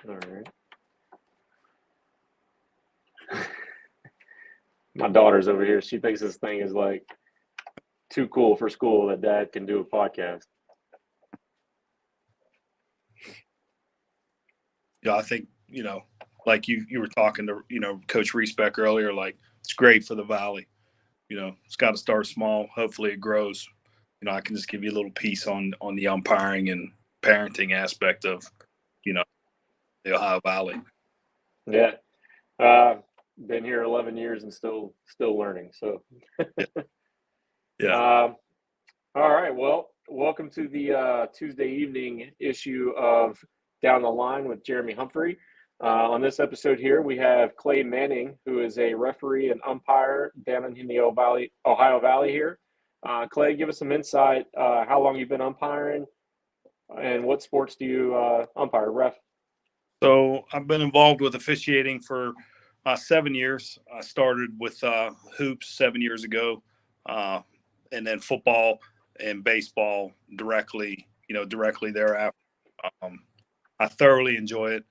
All right. My daughter's over here. She thinks this thing is like too cool for school that Dad can do a podcast. Yeah, I think, like you were talking to, Coach Reesbeck earlier, like it's great for the Valley. It's got to start small. Hopefully it grows. I can just give you a little piece on the umpiring and parenting aspect of, the Ohio Valley. Yeah. Been here 11 years and still learning. So, yeah. All right. Well, welcome to the Tuesday evening issue of Down the Line with Jeremy Humphrey. On this episode here, we have Clay Manning, who is a referee and umpire down in the Ohio Valley here. Clay, give us some insight. How long you've been umpiring, and what sports do you umpire, ref? So I've been involved with officiating for 7 years. I started with hoops 7 years ago, and then football and baseball directly thereafter. I thoroughly enjoy it.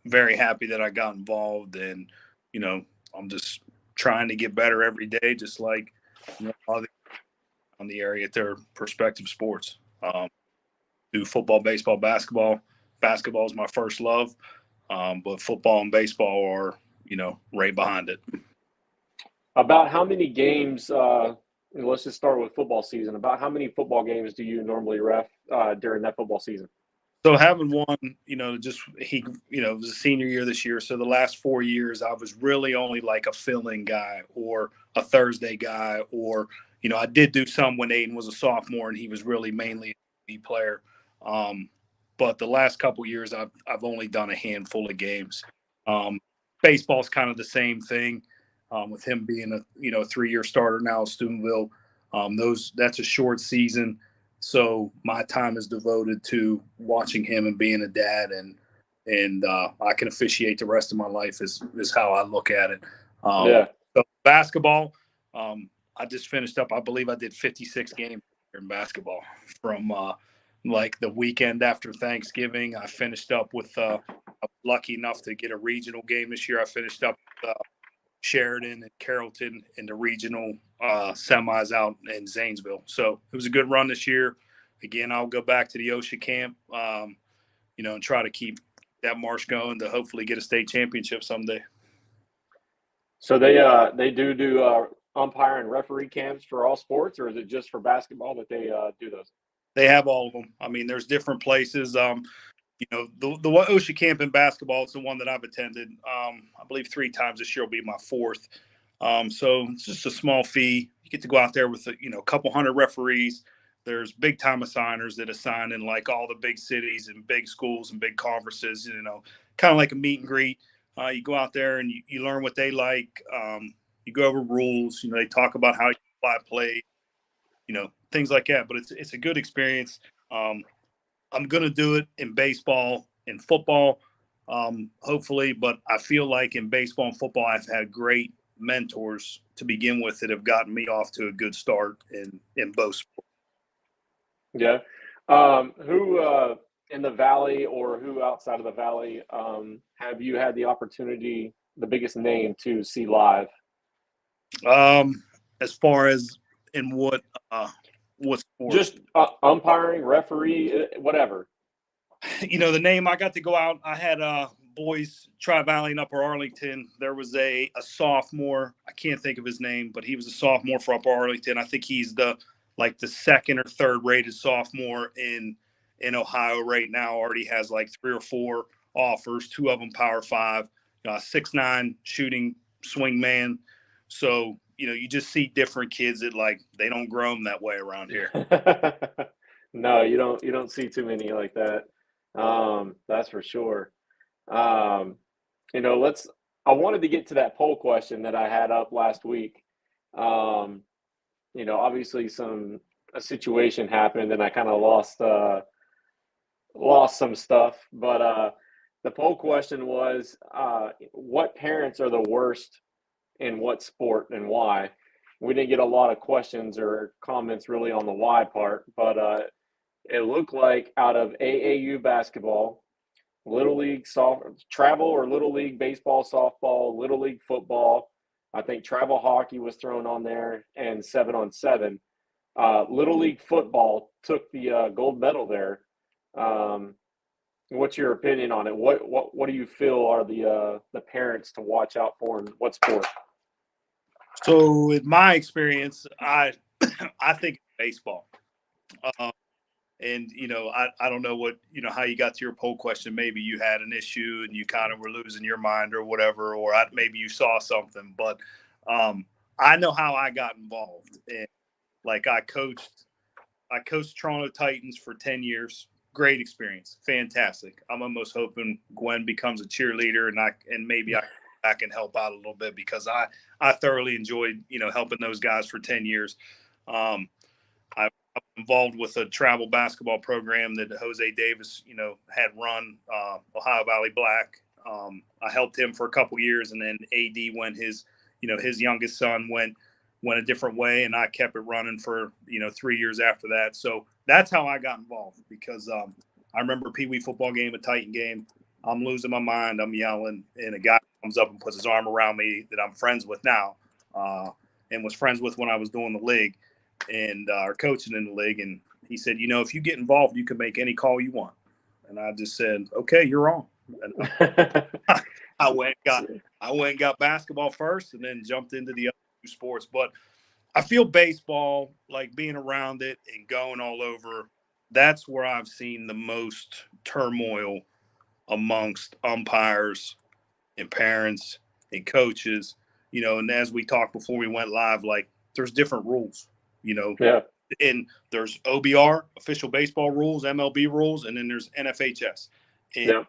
Very happy that I got involved, and I'm just trying to get better every day, just like on the area at their prospective sports. Do football, baseball, basketball. Basketball is my first love, but football and baseball are right behind it. About how many games? Let's just start with football season. About how many football games do you normally ref during that football season? So having one, it was a senior year this year. So the last 4 years, I was really only like a fill-in guy or a Thursday guy, or I did do some when Aiden was a sophomore and he was really mainly a player. But the last couple years, I've only done a handful of games. Baseball's kind of the same thing, with him being a 3-year starter now at Steubenville. That's a short season. So my time is devoted to watching him and being a dad, and I can officiate the rest of my life is how I look at it. So basketball, I just finished up. I believe I did 56 games in basketball from like the weekend after Thanksgiving. I finished up with I'm lucky enough to get a regional game this year. I finished up Sheridan and Carrollton in the regional semis out in Zanesville. So it was a good run this year. Again, I'll go back to the OSHA camp, and try to keep that march going to hopefully get a state championship someday. So they do umpire and referee camps for all sports, or is it just for basketball that they do those? They have all of them. I mean, there's different places. The OSHA camp in basketball is the one that I've attended. I believe 3 times this year will be my 4th. So it's just a small fee. You get to go out there with a couple hundred referees. There's big time assigners that assign in like all the big cities and big schools and big conferences. Kind of like a meet and greet. You go out there and you learn what they like. You go over rules. They talk about how you apply play. Things like that. But it's a good experience. I'm going to do it in baseball and football, hopefully. But I feel like in baseball and football, I've had great mentors to begin with that have gotten me off to a good start in both sports. Yeah. Who in the Valley or who outside of the Valley have you had the opportunity, the biggest name to see live? As far as in what sport? Just umpiring, referee, whatever. The name I got to go out. I had boys Tri-Valley in Upper Arlington. There was a sophomore. I can't think of his name, but he was a sophomore for Upper Arlington. I think he's the second or third rated sophomore in Ohio right now. Already has like 3 or 4 offers, 2 of them Power 5, 6'9" shooting swing man. So, you just see different kids that they don't grow them that way around here. No, you don't see too many like that. That's for sure. I wanted to get to that poll question that I had up last week. Obviously a situation happened and I kind of lost some stuff, but the poll question was, what parents are the worst in what sport and why? We didn't get a lot of questions or comments really on the why part, but it looked like out of AAU basketball, Little League travel or Little League baseball, softball, Little League football. I think travel hockey was thrown on there, and 7-on-7. Little League football took the gold medal there. What's your opinion on it? What do you feel are the parents to watch out for in what sport? So, in my experience, I I think baseball. Um, and I don't know what how you got to your poll question. Maybe you had an issue and you kind of were losing your mind or whatever, or maybe you saw something. But I know how I got involved. And like I coached Toronto Titans for 10 years. Great experience, fantastic. I'm almost hoping Gwen becomes a cheerleader and maybe I can help out a little bit because I thoroughly enjoyed helping those guys for 10 years. I'm involved with a travel basketball program that Jose Davis had run, Ohio Valley Black. I helped him for a couple years, and then AD went his youngest son went a different way, and I kept it running for 3 years after that. So that's how I got involved because I remember a Pee Wee football game, a Titan game. I'm losing my mind. I'm yelling, and a guy comes up and puts his arm around me that I'm friends with now, and was friends with when I was doing the league and are coaching in the league. And he said, if you get involved, you can make any call you want. And I just said, okay, you're wrong. And I went and got basketball first, and then jumped into the other two sports. But I feel baseball, like being around it and going all over, that's where I've seen the most turmoil amongst umpires and parents and coaches. And as we talked before we went live, like there's different rules, Yeah. and there's OBR, official baseball rules, MLB rules, and then there's NFHS. And, Yeah.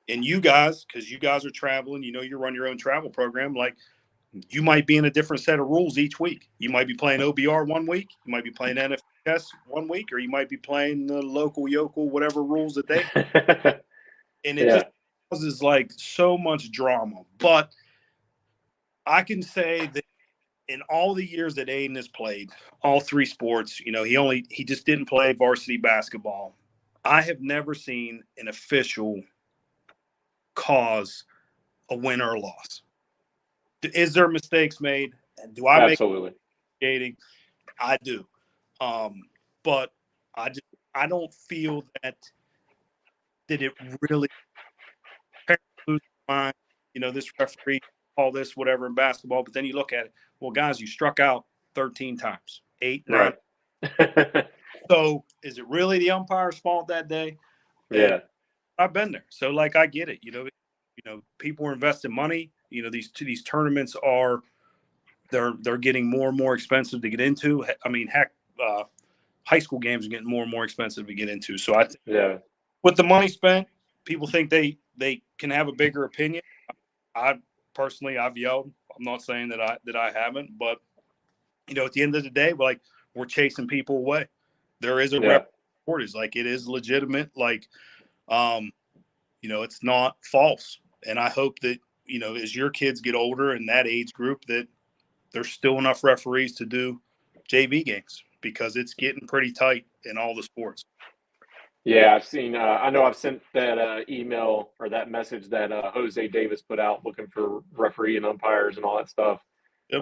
and you guys, because you guys are traveling, you run your own travel program, like you might be in a different set of rules each week. You might be playing OBR one week, you might be playing NFHS one week, or you might be playing the local yokel, whatever rules that they and it just causes like so much drama. But I can say that in all the years that Aiden has played all three sports, he just didn't play varsity basketball. I have never seen an official cause a win or a loss. Is there mistakes made? Do I Absolutely. make skating? I do. But I don't feel that it really lose mind. This referee call this whatever in basketball, but then you look at it. Well, guys, you struck out 13 times, 8, 9. Right. So is it really the umpire's fault that day? Yeah. And I've been there, so like I get it. People are investing money. These tournaments are they're getting more and more expensive to get into. I mean, heck, high school games are getting more and more expensive to get into. So I think with the money spent, people think they can have a bigger opinion. I've yelled. I'm not saying that I haven't, but at the end of the day, we're chasing people away. There is a rep report is like it is legitimate. Like, it's not false. And I hope that as your kids get older in that age group, that there's still enough referees to do JV games because it's getting pretty tight in all the sports. Yeah, I've seen. I know I've sent that email or that message that Jose Davis put out looking for referee and umpires and all that stuff. Yep.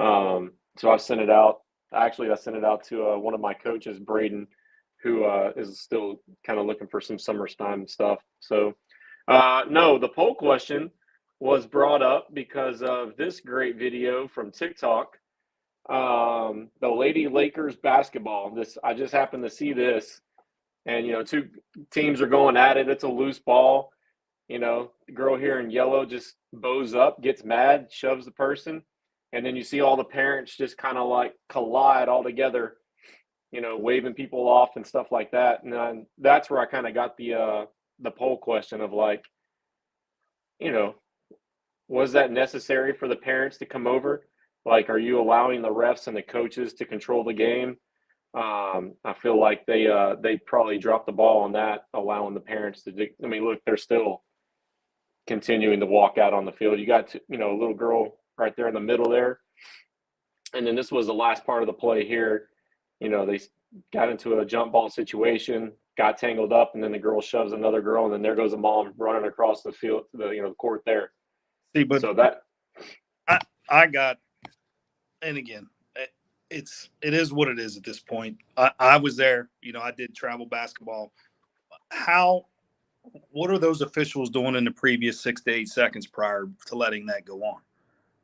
So I've sent it out. Actually, I sent it out to one of my coaches, Braden, who is still kind of looking for some summertime stuff. So, no, the poll question was brought up because of this great video from TikTok. The Lady Lakers basketball. I just happened to see this. And, two teams are going at it. It's a loose ball. The girl here in yellow just bows up, gets mad, shoves the person. And then you see all the parents just kind of like collide all together, waving people off and stuff like that. And then that's where I kind of got the poll question of like, was that necessary for the parents to come over? Like, are you allowing the refs and the coaches to control the game? I feel like they probably dropped the ball on that, allowing the parents to. Look, they're still continuing to walk out on the field. You got a little girl right there in the middle there, and then this was the last part of the play here. They got into a jump ball situation. got tangled up, and then the girl shoves another girl, and then there goes a mom running across the field, the court there. See, but So that I got, and again, it is what it is at this point. I was there. I did travel basketball. What are those officials doing in the previous 6 to 8 seconds prior to letting that go on?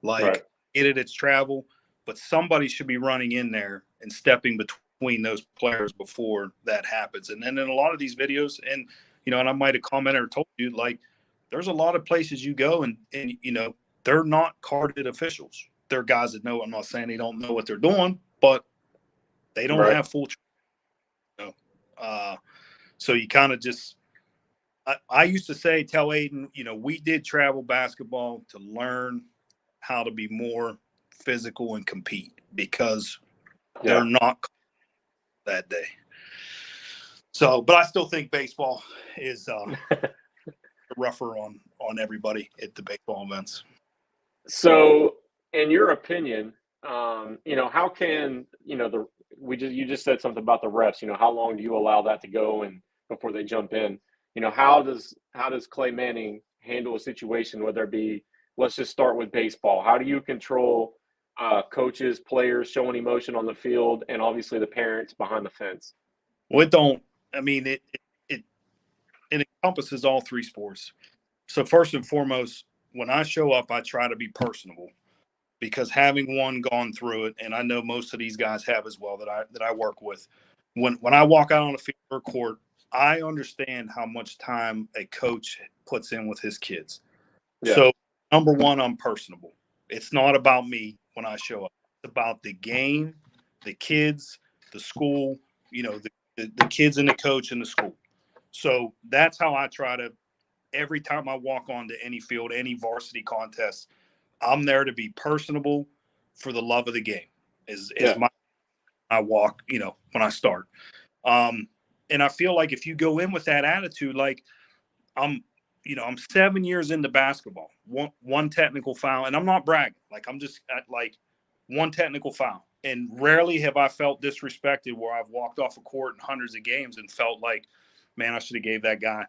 Like, right. it's travel, but somebody should be running in there and stepping between those players before that happens. And then in a lot of these videos, and I might have commented or told you, like, there's a lot of places you go and they're not carded officials. They're guys that know. I'm not saying they don't know what they're doing, but they don't Right. have full. So you kind of just. I used to tell Aiden, we did travel basketball to learn how to be more physical and compete because they're not that day. So, but I still think baseball is rougher on everybody at the baseball events. So, in your opinion, how can you just said something about the refs. How long do you allow that to go and before they jump in? How does Clay Manning handle a situation, whether it be, let's just start with baseball. How do you control coaches, players showing emotion on the field, and obviously the parents behind the fence? Well, it encompasses all three sports. So first and foremost, when I show up, I try to be personable because having gone through it, and I know most of these guys have as well that I work with. When I walk out on the field or court, I understand how much time a coach puts in with his kids. Yeah. So number one, I'm personable. It's not about me when I show up. It's about the game, the kids, the school, the kids and the coach and the school. So that's how I try to, every time I walk onto any field, any varsity contest, I'm there to be personable for the love of the game is I walk, when I start. And I feel like if you go in with that attitude, like I'm 7 years into basketball, one technical foul, and I'm not bragging. Like I'm just at like one technical foul. And rarely have I felt disrespected where I've walked off a court in hundreds of games and felt like, man, I should have gave that guy,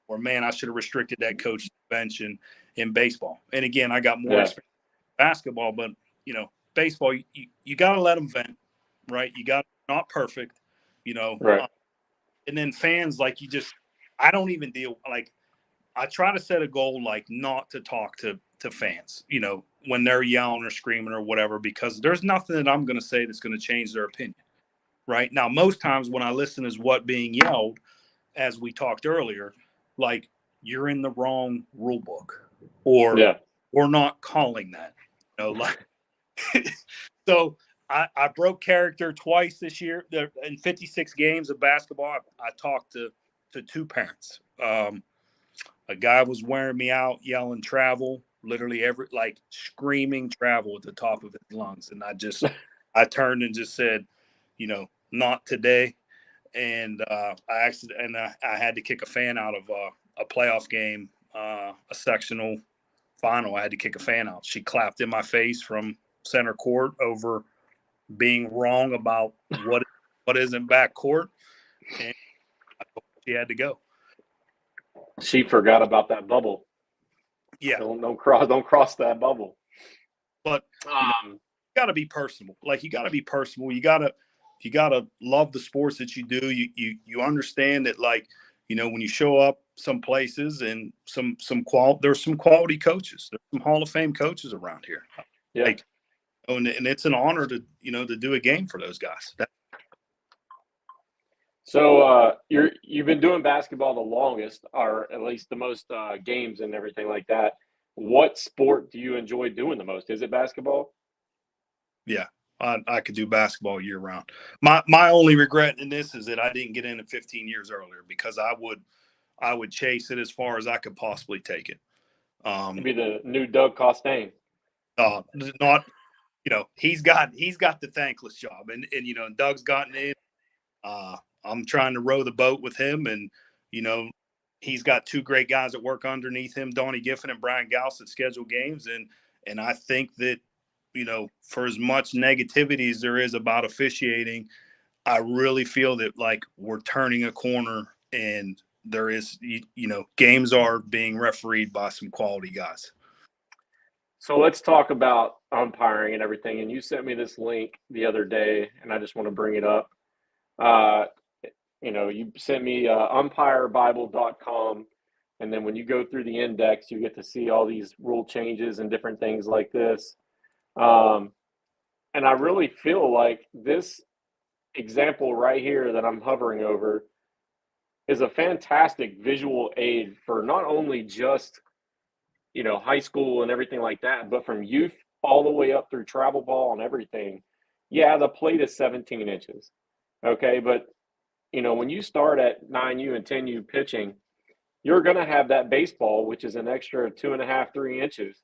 or man, I should have restricted that coach to the bench in baseball. And again, I got more experience in basketball, but baseball, you got to let them vent, right? You got not perfect, right. And then fans, like I don't even deal, like I try to set a goal, like not to talk to fans, when they're yelling or screaming or whatever, because there's nothing that I'm going to say that's going to change their opinion. Right now, most times when I listen is what being yelled, as we talked earlier, like you're in the wrong rule book or we're not calling that, so I broke character twice this year in 56 games of basketball. I talked to two parents. A guy was wearing me out, yelling travel, literally screaming travel at the top of his lungs. And I turned and just said, not today. And I had to kick a fan out of a playoff game, a sectional final. I had to kick a fan out. She clapped in my face from center court over being wrong about what isn't back court, and she had to go. She forgot about that bubble. Yeah, don't cross that bubble. But you got to be personable. Like you got to be personable. You gotta love the sports that you do. You understand that, like, when you show up some places and there's some quality coaches. There's some Hall of Fame coaches around here. Yeah. Like, and it's an honor to to do a game for those guys. So you've been doing basketball the longest, or at least the most games and everything like that. What sport do you enjoy doing the most? Is it basketball? Yeah, I could do basketball year round. My only regret in this is that I didn't get in it 15 years earlier, because I would chase it as far as I could possibly take it. Be the new Doug Costain. Not, he's got the thankless job, and Doug's gotten in. I'm trying to row the boat with him, and he's got two great guys that work underneath him, Donnie Giffen and Brian Gauss, that schedule games, and I think that for as much negativity as there is about officiating, I really feel that like we're turning a corner, and there is, games are being refereed by some quality guys. So let's talk about umpiring and everything. And you sent me this link the other day, and I just want to bring it up. Uh, you sent me umpirebible.com, and then when you go through the index, you get to see all these rule changes and different things like this. Um, and I really feel like this example right here that I'm hovering over is a fantastic visual aid for not only just high school and everything like that, but from youth all the way up through travel ball and everything. Yeah, the plate is 17 inches. Okay, but when you start at 9U and 10U pitching, you're going to have that baseball, which is an extra 2.5, 3 inches.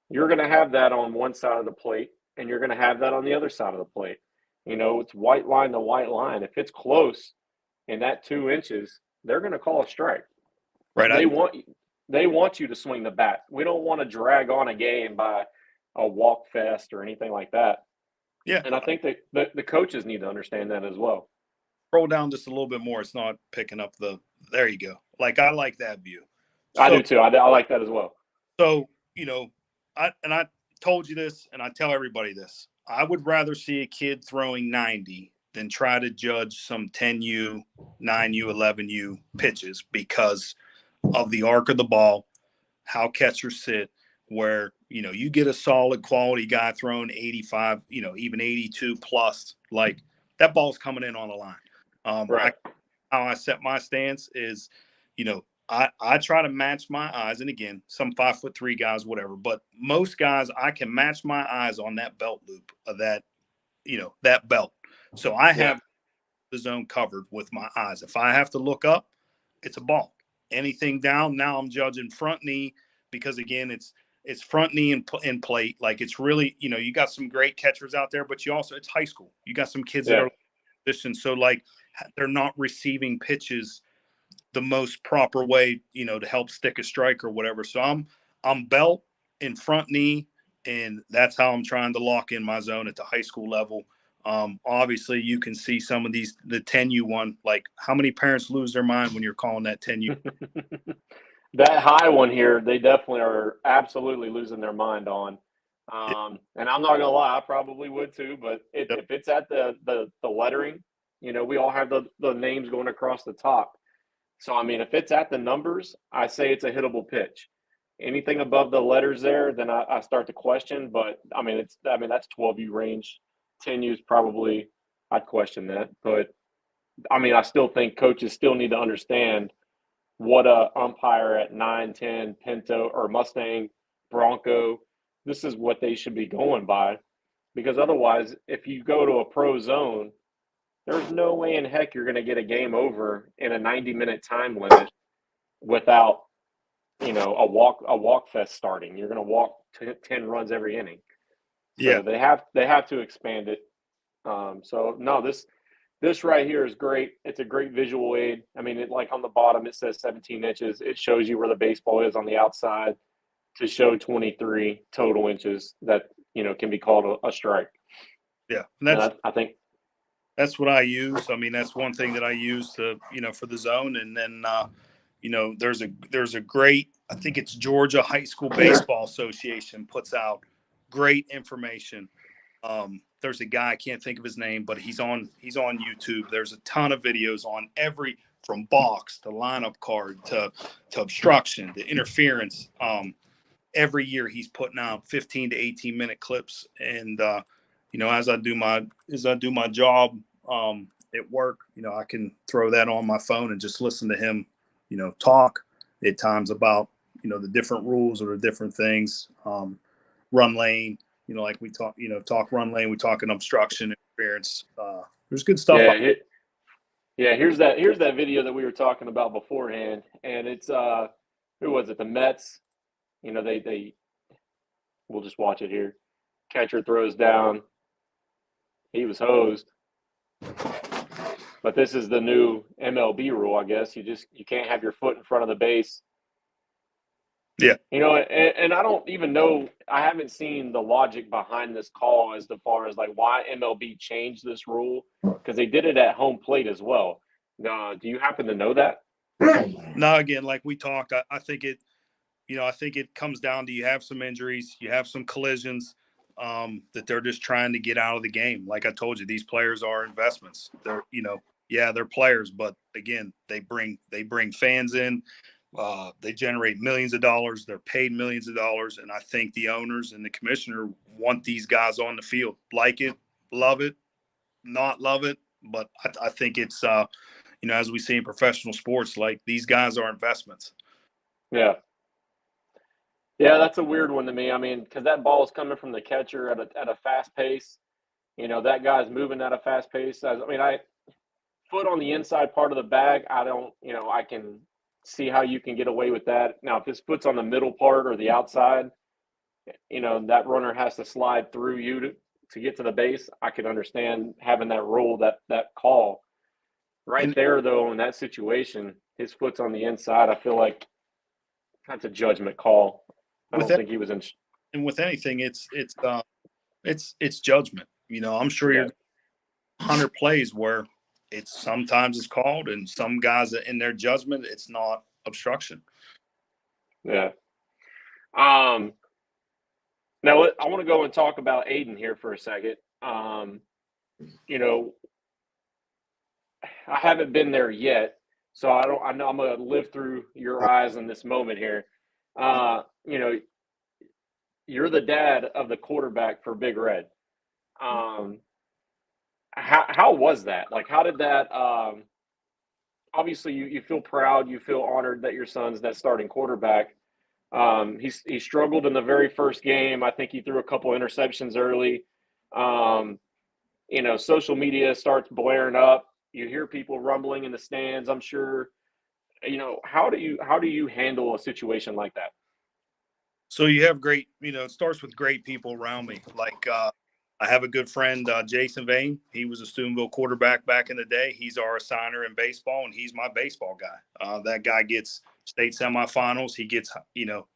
You're going to have that on one side of the plate, and you're going to have that on the other side of the plate. It's white line to white line. If it's close in that 2 inches, they're going to call a strike. Right. They want you to swing the bat. We don't want to drag on a game by a walk fest or anything like that. Yeah. And I think that the coaches need to understand that as well. Scroll down just a little bit more. It's not picking up there you go. Like, I like that view. I do too. I like that as well. So, I told you this, and I tell everybody this. I would rather see a kid throwing 90 than try to judge some 10U, 9U, 11U pitches because of the arc of the ball, how catchers sit, where, you get a solid quality guy throwing 85, even 82 plus, like that ball's coming in on the line. Right. How I set my stance is, I try to match my eyes. And again, some 5'3" guys, whatever, but most guys, I can match my eyes on that belt loop of that, that belt. So I have the zone covered with my eyes. If I have to look up, it's a ball. Anything down, now I'm judging front knee, because again, it's front knee and plate. Like, it's really, you got some great catchers out there, but it's high school. You got some kids that are positioned, so like they're not receiving pitches the most proper way, to help stick a strike or whatever. So I'm belt in front knee, and that's how I'm trying to lock in my zone at the high school level. Obviously, you can see some of the 10U one. Like, how many parents lose their mind when you're calling that 10U? That high one here, they definitely are absolutely losing their mind on. And I'm not gonna lie, I probably would too. But if it's at the lettering, we all have the names going across the top. So, I mean, if it's at the numbers, I say it's a hittable pitch. Anything above the letters there, then I start to question. But that's 12U range. 10U is probably, I'd question that. But I still think coaches still need to understand what a umpire at 9, 10, Pinto or Mustang, Bronco, this is what they should be going by. Because otherwise, if you go to a pro zone, there's no way in heck you're going to get a game over in a 90-minute time limit without, a walk fest starting. You're going to walk 10 runs every inning. So they have to expand it. So no, this right here is great. It's a great visual aid. Like on the bottom, it says 17 inches. It shows you where the baseball is on the outside to show 23 total inches that, can be called a strike. Yeah. And I think that's what I use. That's one thing that I use to, for the zone. And then, there's a great, I think it's Georgia High School Baseball Association puts out great information. There's a guy, I can't think of his name, but he's on YouTube. There's a ton of videos on from box to lineup card to obstruction to interference. Every year he's putting out 15 to 18 minute clips. And, as I do my job at work, I can throw that on my phone and just listen to him, talk at times about, the different rules or the different things, run lane, like we talk run lane, we talk in obstruction, interference. There's good stuff. Here's that video that we were talking about beforehand. And it's, who was it? The Mets, we'll just watch it here. Catcher throws down. He was hosed. But this is the new MLB rule, I guess. You can't have your foot in front of the base Yeah. And I don't even know. I haven't seen the logic behind this call as far as like why MLB changed this rule because they did it at home plate as well. Do you happen to know that? Now, again, like we talked, I think I think it comes down to you have some injuries, you have some collisions that they're just trying to get out of the game. Like I told you, these players are investments. They're players, but again, they bring fans in. They generate millions of dollars. They're paid millions of dollars, and I think the owners and the commissioner want these guys on the field. Like it, love it, not love it, but I think it's as we see in professional sports, like these guys are investments. Yeah. Yeah, that's a weird one to me. I mean, because that ball is coming from the catcher at a fast pace. That guy's moving at a fast pace. I foot on the inside part of the bag. I don't. I can see how you can get away with that. Now, if his foot's on the middle part or the outside, that runner has to slide through you to get to the base. I could understand having that rule, that call. Right there, though, in that situation, his foot's on the inside. I feel like that's a judgment call. I don't think he was in. And with anything, it's judgment. I'm sure you're 100 plays where sometimes it's called, and some guys in their judgment, it's not obstruction. Yeah. Now I want to go and talk about Aiden here for a second. I haven't been there yet, so I know I'm going to live through your eyes in this moment here. You're the dad of the quarterback for Big Red. How was that? Like, how did that? Obviously, you feel proud, you feel honored that your son's that starting quarterback. He struggled in the very first game. I think he threw a couple interceptions early. Social media starts blaring up. You hear people rumbling in the stands. I'm sure. How do you handle a situation like that? So you have great. It starts with great people around me. Like I have a good friend, Jason Vane. He was a Steubenville quarterback back in the day. He's our assigner in baseball, and he's my baseball guy. That guy gets state semifinals. He gets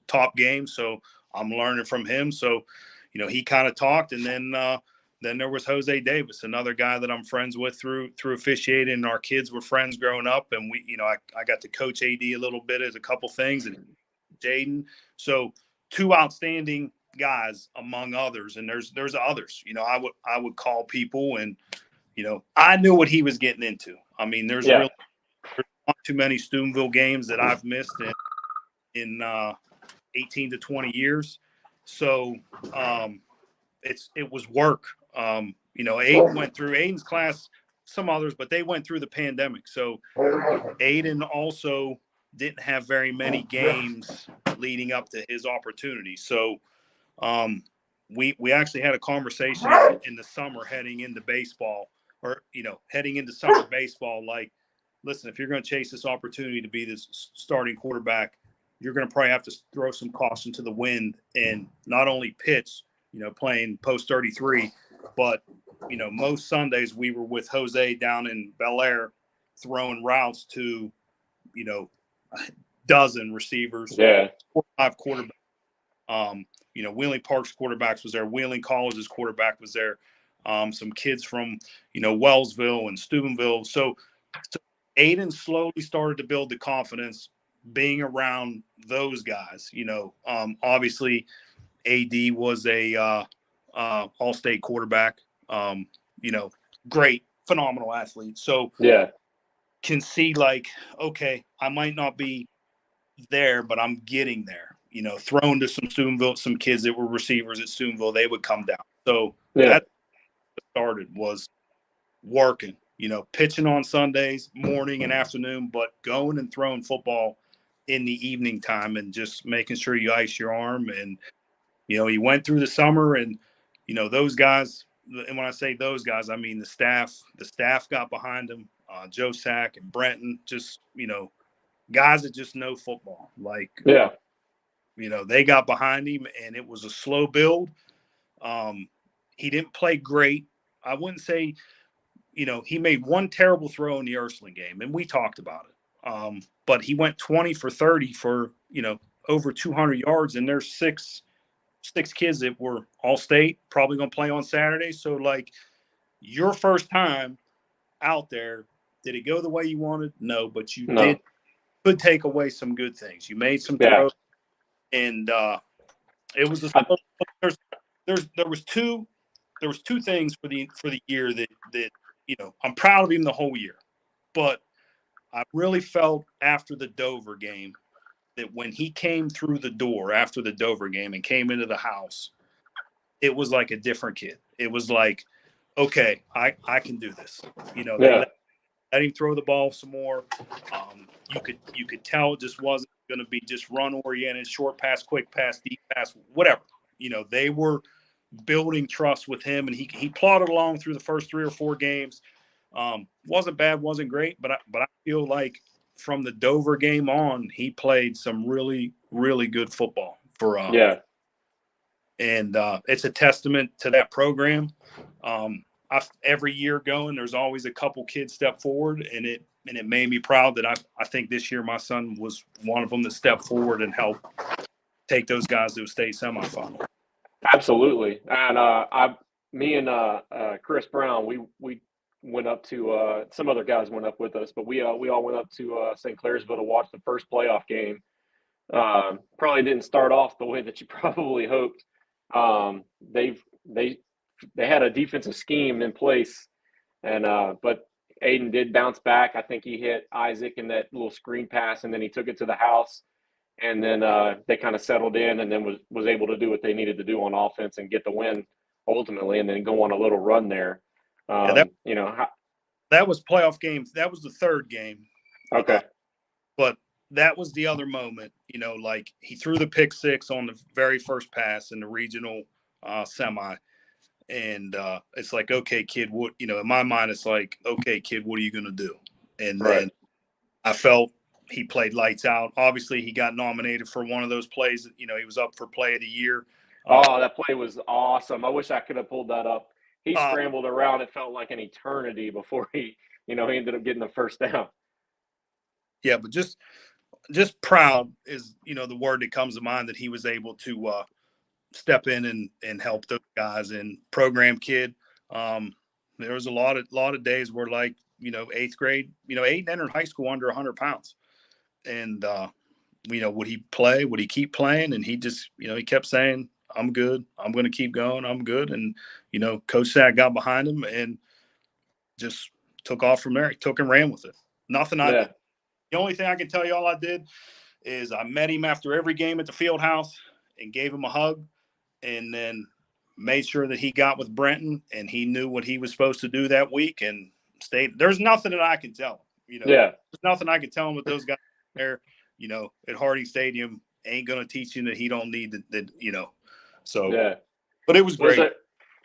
top games. So I'm learning from him. So he kind of talked, and then there was Jose Davis, another guy that I'm friends with through officiating. And our kids were friends growing up, and I got to coach AD a little bit as a couple things, and Jaden. So two outstanding guys among others, and there's others. I would call people, and I knew what he was getting into. I mean, there's not too many Steubenville games that I've missed in 18 to 20 years. So it was work. Aiden went through Aiden's class, some others, but they went through the pandemic. So Aiden also didn't have very many games leading up to his opportunity. So we actually had a conversation in the summer heading into baseball, or heading into summer baseball. Like, listen, if you're going to chase this opportunity to be this starting quarterback, you're going to probably have to throw some caution to the wind and not only pitch, playing post 33, but most Sundays we were with Jose down in Bel Air throwing routes to a dozen receivers, 4 or 5 quarterbacks. Wheeling Park's quarterbacks was there. Wheeling College's quarterback was there. Some kids from, Wellsville and Steubenville. So Aiden slowly started to build the confidence being around those guys. Obviously AD was a all-state quarterback. Great, phenomenal athlete. So can see like, okay, I might not be there, but I'm getting there. Thrown to some kids that were receivers at Steubenville, they would come down. So that started was working, pitching on Sundays, morning and afternoon, but going and throwing football in the evening time and just making sure you ice your arm. And, he went through the summer, and, those guys, and when I say those guys, I mean the staff got behind him, Joe Sack and Brenton, just, guys that just know football. Like, they got behind him, and it was a slow build. He didn't play great. I wouldn't say, he made one terrible throw in the Ursuline game, and we talked about it. But he went 20 for 30 for, over 200 yards, and there's six kids that were all state, probably going to play on Saturday. So, like, your first time out there, did it go the way you wanted? No, but you No. could take away some good things. You made some Yeah. throws, and it was there was two things for the year that I'm proud of him the whole year, but I really felt after the Dover game that when he came through the door after the Dover game and came into the house, it was like a different kid. It was like, okay, I can do this. They Yeah. let him throw the ball some more. You could tell it just wasn't going to be just run oriented, short pass, quick pass, deep pass, whatever. They were building trust with him, and he plodded along through the first 3 or 4 games. Wasn't bad, wasn't great, but I feel like from the Dover game on, he played some really, really good football for Yeah. and it's a testament to that program. Every year going, there's always a couple kids step forward, and it made me proud that I think this year my son was one of them that stepped forward and helped take those guys to a state semifinal. Absolutely. And me and Chris Brown, we went up to some other guys went up with us, but we all went up to St. Clairsville to watch the first playoff game. Probably didn't start off the way that you probably hoped. They had a defensive scheme in place, and but Aiden did bounce back. I think he hit Isaac in that little screen pass, and then he took it to the house. And then they kind of settled in, and then was able to do what they needed to do on offense and get the win ultimately, and then go on a little run there. That was playoff game. That was the third game. Okay. But that was the other moment. Like he threw the pick six on the very first pass in the regional semi, and it's like, okay, kid, what? In my mind, it's like, okay, kid, what are you gonna do? And then I felt he played lights out. Obviously, he got nominated for one of those plays. He was up for play of the year. That play was awesome. I wish I could have pulled that up. He scrambled around. It felt like an eternity before he ended up getting the first down. Yeah, but just proud is, the word that comes to mind, that he was able to step in and help those guys. And program kid, there was a lot of days where, like, 8th grade, Aiden entered high school under 100 pounds. And, would he play? Would he keep playing? And he just, he kept saying, I'm good. I'm going to keep going. I'm good. And, Coach Sack got behind him and just took off from there. He took and ran with it. Nothing I did. The only thing I can tell you all I did is I met him after every game at the field house and gave him a hug, and then made sure that he got with Brenton and he knew what he was supposed to do that week and stayed. There's nothing that I can tell him. There's nothing I can tell him with those guys there, at Harding Stadium. Ain't going to teach him that he don't need that. So, yeah. But it was great.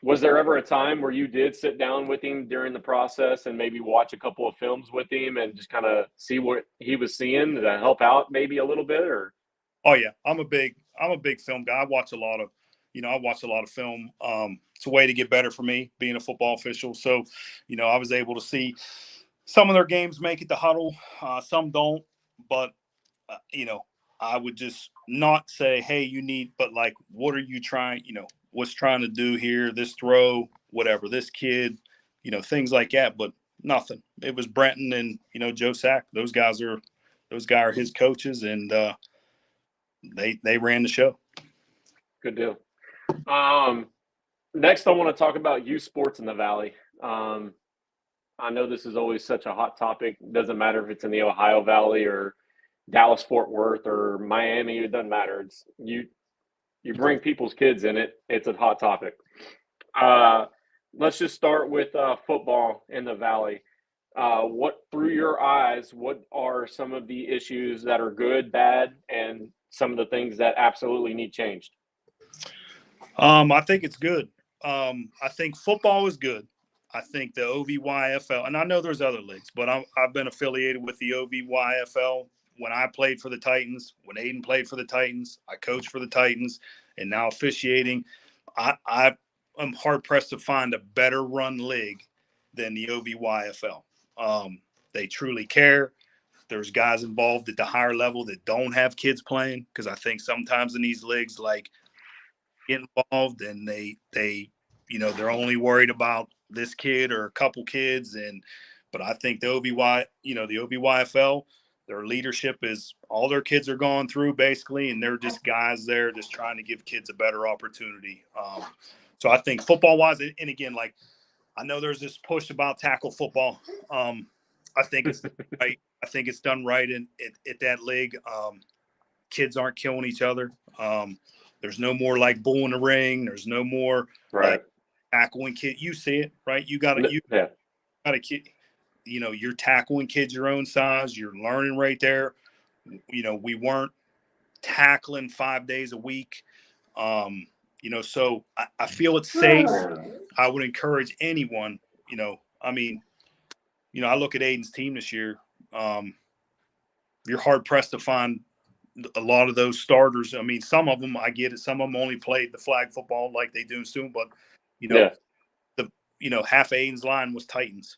Was there ever a time where you did sit down with him during the process and maybe watch a couple of films with him and just kind of see what he was seeing to help out maybe a little bit? Or oh yeah, I'm a big film guy. I watch a lot of film. It's a way to get better for me being a football official. So, I was able to see some of their games make it to huddle. Some don't, but I would just not say, hey, you need, but like, what are you trying, what's trying to do here, this throw, whatever, this kid, things like that, but nothing. It was Brenton and, Joe Sack. Those guys are his coaches, and they ran the show. Good deal. Next, I want to talk about youth sports in the Valley. I know this is always such a hot topic. It doesn't matter if it's in the Ohio Valley or Dallas, Fort Worth, or Miami. It doesn't matter. It's you bring people's kids in it. It's a hot topic. Let's just start with football in the Valley. What, through your eyes, what are some of the issues that are good, bad, and some of the things that absolutely need changed? I think it's good. I think football is good. I think the OVYFL, and I know there's other leagues, but I've been affiliated with the OVYFL when I played for the Titans, when Aiden played for the Titans, I coached for the Titans, and now officiating. I'm hard-pressed to find a better run league than the OVYFL. They truly care. There's guys involved at the higher level that don't have kids playing, because I think sometimes in these leagues, like, get involved and they they're only worried about this kid or a couple kids. But I think the OBYFL, their leadership is all their kids are going through basically, and they're just guys there just trying to give kids a better opportunity. So I think football wise, and again, like, I know there's this push about tackle football. I think it's right. I think it's done right at that league. Kids aren't killing each other. There's no more like bull in the ring. There's no more like tackling kid. You see it, right? You got a kid. You're tackling kids your own size. You're learning right there. We weren't tackling 5 days a week. So I feel it's safe. I would encourage anyone. I look at Aiden's team this year. You're hard pressed to find a lot of those starters. I mean, some of them, I get it. Some of them only played the flag football like they do in student, but half of Aiden's line was Titans.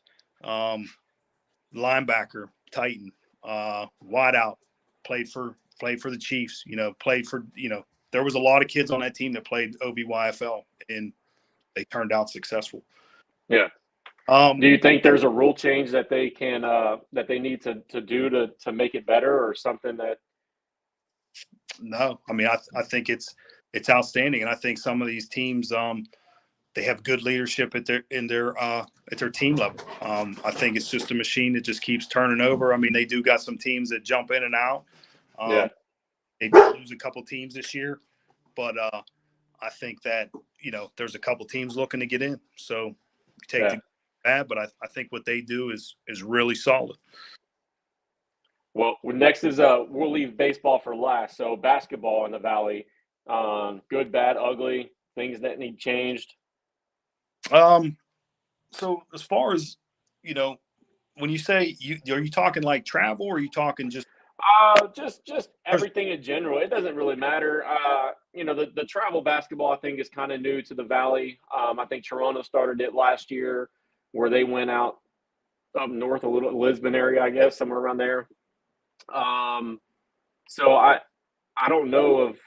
Linebacker, Titan. Wideout, played for the Chiefs. There was a lot of kids on that team that played OBYFL, and they turned out successful. Yeah. Do you think there's a rule change that they can that they need to do to make it better, or something that? No, I mean, I think it's outstanding, and I think some of these teams they have good leadership at their team level. I think it's just a machine that just keeps turning over. I mean, they do got some teams that jump in and out. They did lose a couple teams this year, but I think that there's a couple teams looking to get in. So take the bad, but I think what they do is really solid. Well, next is we'll leave baseball for last. So basketball in the Valley, good, bad, ugly, things that need changed. So as far as when you say are you talking like travel, or are you talking just everything in general? It doesn't really matter. The travel basketball, I think, is kind of new to the Valley. I think Toronto started it last year, where they went out up north a little, Lisbon area, I guess, somewhere around there. So I don't know if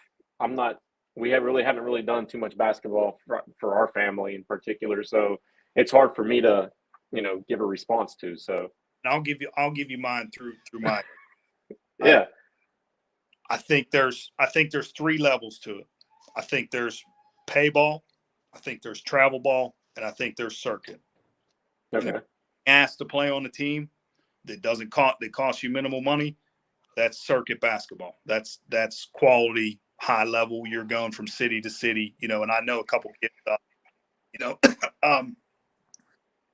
we haven't really done too much basketball for our family in particular. So it's hard for me to, give a response to. So I'll give you mine through my. Yeah. I think there's 3 levels to it. I think there's pay ball, I think there's travel ball, and I think there's circuit. Okay. Asked to play on the team that costs you minimal money, that's circuit basketball. That's quality, high level. You're going from city to city, and I know a couple kids,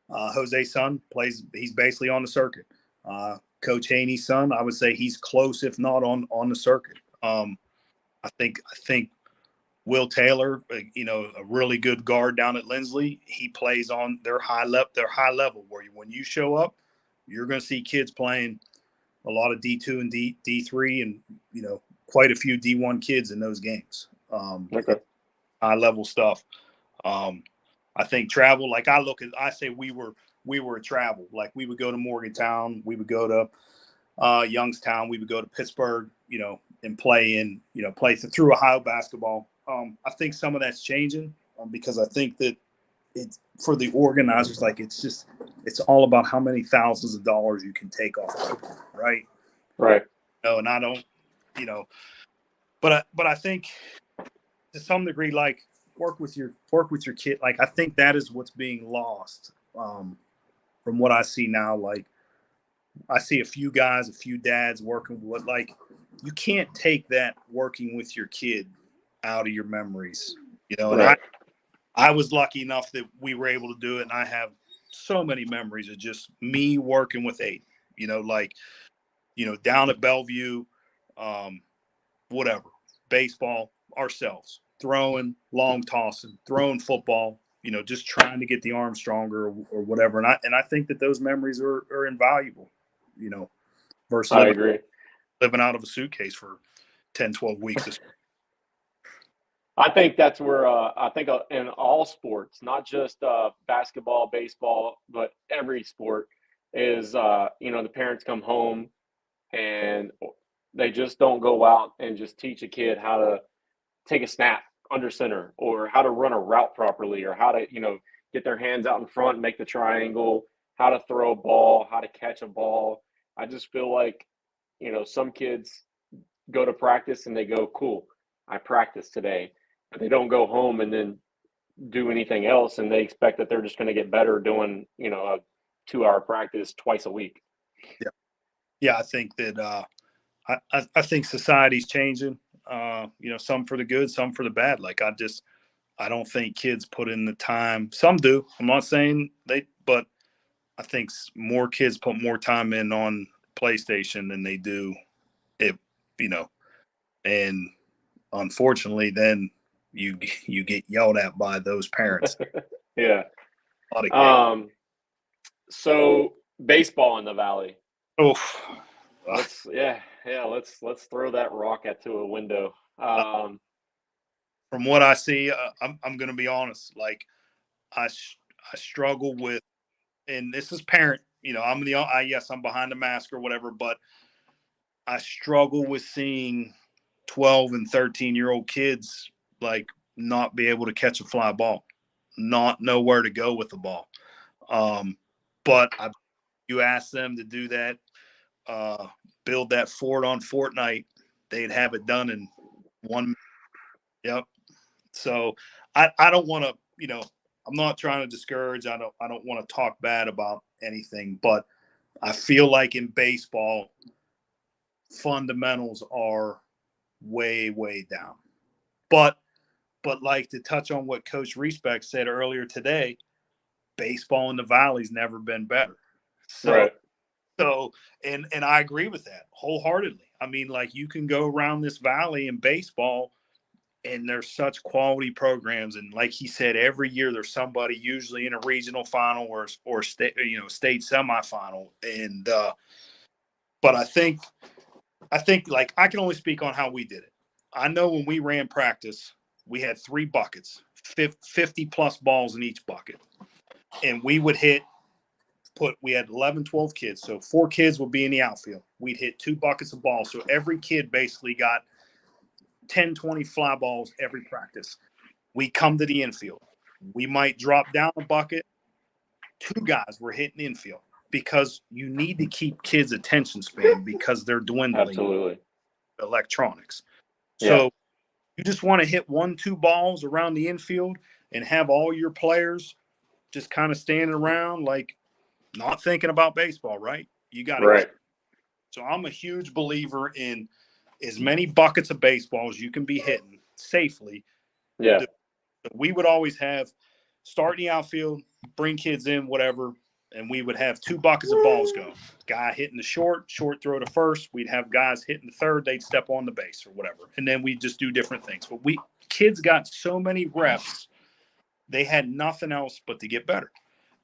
Jose's son plays, he's basically on the circuit. Coach Haney's son, I would say he's close, if not on the circuit. I think Will Taylor, a really good guard down at Lindsley, he plays on their high level, where when you show up, you're going to see kids playing a lot of D2 and D3, and quite a few D1 kids in those games. High level stuff. I think travel, like I say we were a travel. Like, we would go to Morgantown, we would go to Youngstown, we would go to Pittsburgh, and play through Ohio basketball. I think some of that's changing, because I think that it's for the organizers, like, it's all about how many thousands of dollars you can take off of it, right? Right. And I don't, but I think to some degree, like, work with your kid. Like, I think that is what's being lost from what I see now. Like, I see a few dads working with, like, you can't take that working with your kid out of your memories, and right. I was lucky enough that we were able to do it. And I have so many memories of just me working with Aiden, down at Bellevue, whatever, baseball, ourselves, throwing, long tossing, throwing football, just trying to get the arm stronger or whatever. And I think that those memories are invaluable, versus I agree. Living out of a suitcase for 10, 12 weeks. I think that's where I think in all sports, not just basketball, baseball, but every sport is, the parents come home and they just don't go out and just teach a kid how to take a snap under center, or how to run a route properly, or how to, get their hands out in front and make the triangle, how to throw a ball, how to catch a ball. I just feel like, some kids go to practice and they go, cool, I practiced today. But they don't go home and then do anything else, and they expect that they're just going to get better doing, a 2-hour practice twice a week. Yeah. Yeah. I think that, I think society's changing, some for the good, some for the bad. Like, I don't think kids put in the time. Some do. I'm not saying but I think more kids put more time in on PlayStation than they do it, and unfortunately then you get yelled at by those parents. Yeah. So baseball in the Valley. Oh, let's throw that rock at to a window. From what I see, I'm going to be honest. Like, I struggle with, and this is parent. I'm behind the mask or whatever, but I struggle with seeing 12 and 13-year-old kids like not be able to catch a fly ball, not know where to go with the ball. But you ask them to do that, build that fort on Fortnite, they'd have it done in 1 minute. Yep. So I don't want to, I'm not trying to discourage. I don't want to talk bad about anything, but I feel like in baseball, fundamentals are way, way down. But like, to touch on what Coach Respect said earlier today, baseball in the Valley's never been better. So, right. And I agree with that wholeheartedly. I mean, like, you can go around this valley in baseball, and there's such quality programs. And like he said, every year there's somebody usually in a regional final or state, state semifinal. And, but I think like, I can only speak on how we did it. I know when we ran practice, we had 3 buckets, 50 plus balls in each bucket. And we would we had 11, 12 kids. So 4 kids would be in the outfield. We'd hit 2 buckets of balls. So every kid basically got 10, 20 fly balls every practice. We come to the infield. We might drop down a bucket. 2 guys were hitting infield, because you need to keep kids' attention span because they're dwindling. Absolutely. Electronics. Yeah. So you just want to hit 1, 2 balls around the infield and have all your players just kind of standing around, like, not thinking about baseball, right? You got to. Right. So I'm a huge believer in as many buckets of baseball as you can be hitting safely. Yeah. We would always have start in the outfield, bring kids in, whatever, and we would have 2 buckets of balls go. Guy hitting the short throw to first. We'd have guys hitting the third. They'd step on the base or whatever. And then we just do different things. But kids got so many reps, they had nothing else but to get better.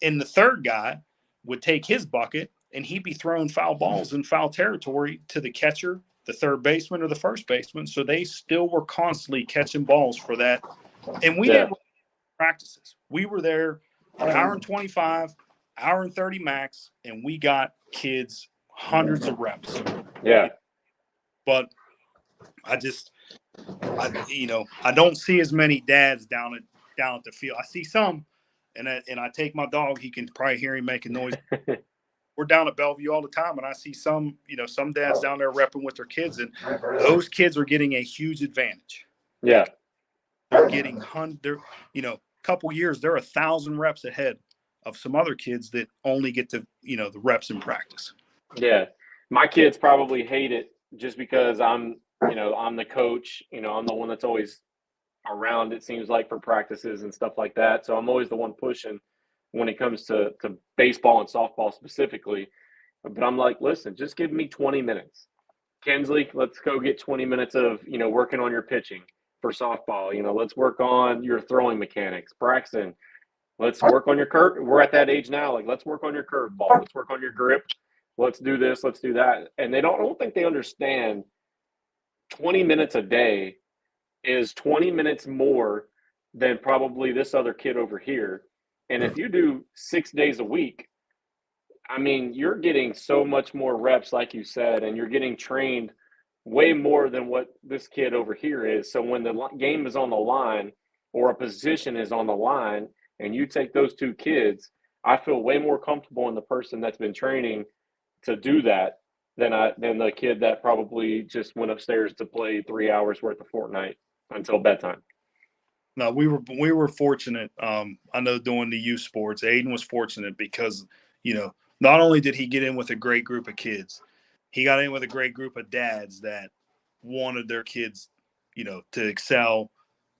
And the third guy would take his bucket, and he'd be throwing foul balls in foul territory to the catcher, the third baseman, or the first baseman. So they still were constantly catching balls for that. And we didn't practices. We were there an hour and 25, hour and 30 max, and we got kids hundreds of reps. Yeah. But I don't see as many dads down at the field. I see some, and I take my dog. He can probably hear him making noise. We're down at Bellevue all the time, and I see some dads down there repping with their kids, and those kids are getting a huge advantage. Yeah. They're getting couple years, they're 1,000 reps ahead of some other kids that only get to, the reps in practice. Yeah. My kids probably hate it just because I'm the coach, I'm the one that's always around, it seems like, for practices and stuff like that. So I'm always the one pushing when it comes to baseball and softball specifically. But I'm like, listen, just give me 20 minutes. Kensley, let's go get 20 minutes of, working on your pitching for softball. Let's work on your throwing mechanics. Braxton, let's work on your curve. We're at that age now. Like, let's work on your curveball. Let's work on your grip. Let's do this. Let's do that. And I don't think they understand 20 minutes a day is 20 minutes more than probably this other kid over here. And if you do 6 days a week, I mean, you're getting so much more reps, like you said, and you're getting trained way more than what this kid over here is. So when the game is on the line or a position is on the line and you take those two kids, I feel way more comfortable in the person that's been training to do that than the kid that probably just went upstairs to play 3 hours worth of Fortnite until bedtime. No, we were fortunate. I know doing the youth sports, Aiden was fortunate because not only did he get in with a great group of kids, he got in with a great group of dads that wanted their kids, to excel,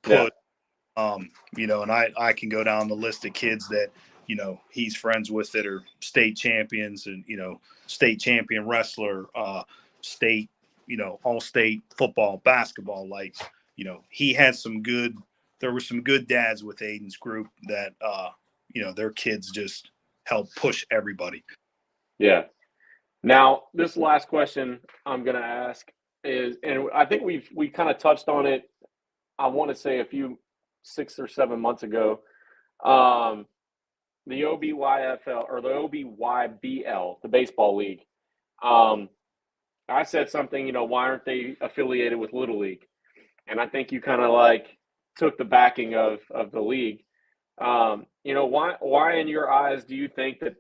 Yeah. push. And I can go down the list of kids that he's friends with that are state champions and state champion wrestler, state all state football, basketball. Like he had some good. There were some good dads with Aiden's group that their kids just help push everybody. Yeah. Now, this last question I'm going to ask is, and I think we kind of touched on it. I want to say 6 or 7 months ago. The OBYFL or the OBYBL, the baseball league. I said something, why aren't they affiliated with Little League? And I think you kind of like took the backing of the league. Why in your eyes do you think that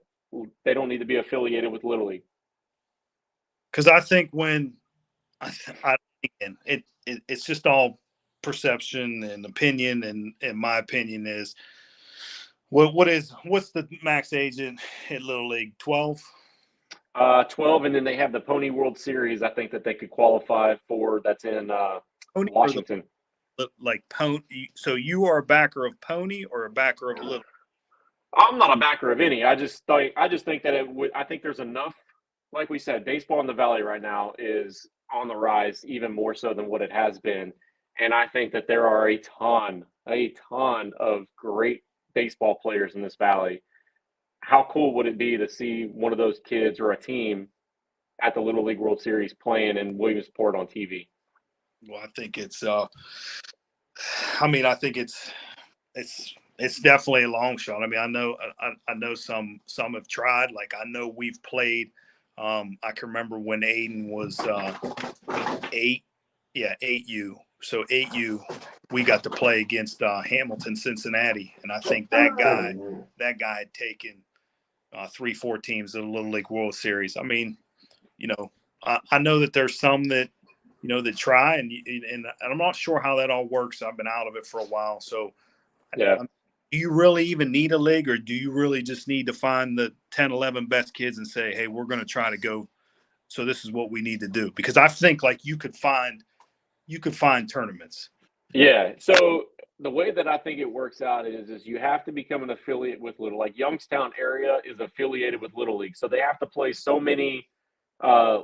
they don't need to be affiliated with Little League? Because I think when it's just all perception and opinion, and my opinion is what's the max age at Little League? 12? 12, and then they have the Pony World Series. I think that they could qualify for. That's in Pony Washington. Like Pony. So you are a backer of Pony or a backer of Little? I'm not a backer of any. I just think that it would. I think there's enough. Like we said, baseball in the Valley right now is on the rise, even more so than what it has been. And I think that there are a ton of great baseball players in this valley. How cool would it be to see one of those kids or a team at the Little League World Series playing in Williamsport on TV? Well, I think it's. I think it's definitely a long shot. I mean, I know some have tried. Like I know we've played. I can remember when Aiden was 8U. So 8U, we got to play against Hamilton, Cincinnati, and I think that guy had taken 3-4 teams to the Little League World Series. I mean, I know that there's some that that try, and I'm not sure how that all works. I've been out of it for a while, so yeah. Do you really even need a league, or do you really just need to find the 10, 11 best kids and say, hey, we're going to try to go. So this is what we need to do. Because I think like you could find tournaments. Yeah. So the way that I think it works out is you have to become an affiliate with Little. Like Youngstown area is affiliated with Little League. So they have to play so many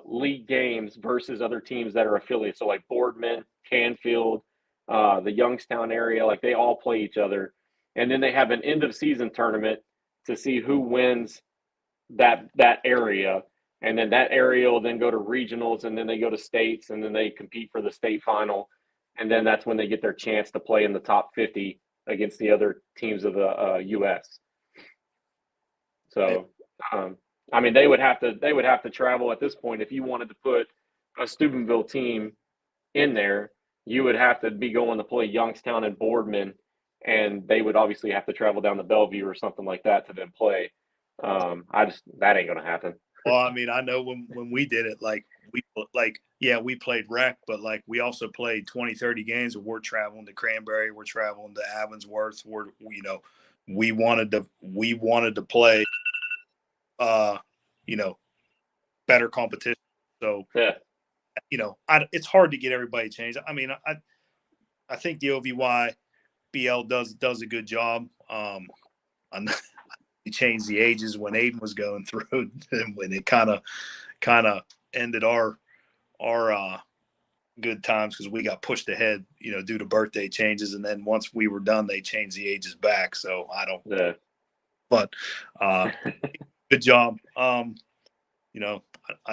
league games versus other teams that are affiliates. So like Boardman, Canfield, the Youngstown area, like they all play each other. And then they have an end of season tournament to see who wins that area. And then that area will then go to regionals, and then they go to states, and then they compete for the state final. And then that's when they get their chance to play in the top 50 against the other teams of the U.S. So, I mean, they would have to travel at this point. If you wanted to put a Steubenville team in there, you would have to be going to play Youngstown and Boardman, and they would obviously have to travel down to Bellevue or something like that to then play. That ain't gonna happen. Well, I mean, I know when we did it, we played rec, but like we also played 20, 30 games, and we're traveling to Cranberry, we're traveling to Avonsworth. We wanted to play, better competition. So, yeah. It's hard to get everybody changed. I mean, I think the OVYBL does a good job. He changed the ages when Aiden was going through, and when it kind of ended our good times because we got pushed ahead, due to birthday changes, and then once we were done, they changed the ages back. So I don't. Yeah. But good job. I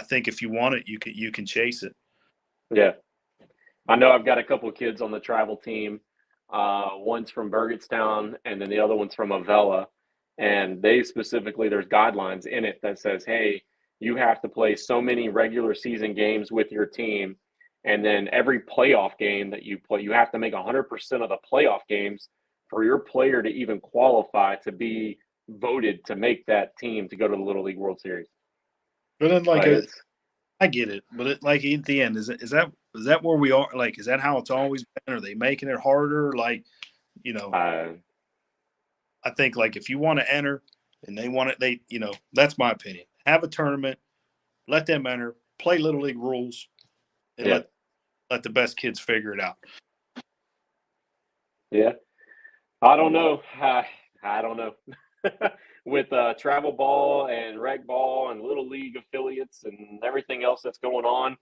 think if you want it, you can chase it. Yeah. I know I've got a couple of kids on the travel team. One's from Burgettstown, and then the other one's from Avella. And they specifically, there's guidelines in it that says, hey, you have to play so many regular season games with your team. And then every playoff game that you play, you have to make 100% of the playoff games for your player to even qualify to be voted to make that team to go to the Little League World Series. But then, like, But I get it, but like at the end, is that where we are? Like, is that how it's always been? Are they making it harder? Like, I think like if you want to enter and they want it, that's my opinion. Have a tournament, let them enter, play Little League rules, and yeah. let the best kids figure it out. Yeah. I don't know. I don't know. With travel ball and rec ball and Little League affiliates and everything else that's going on,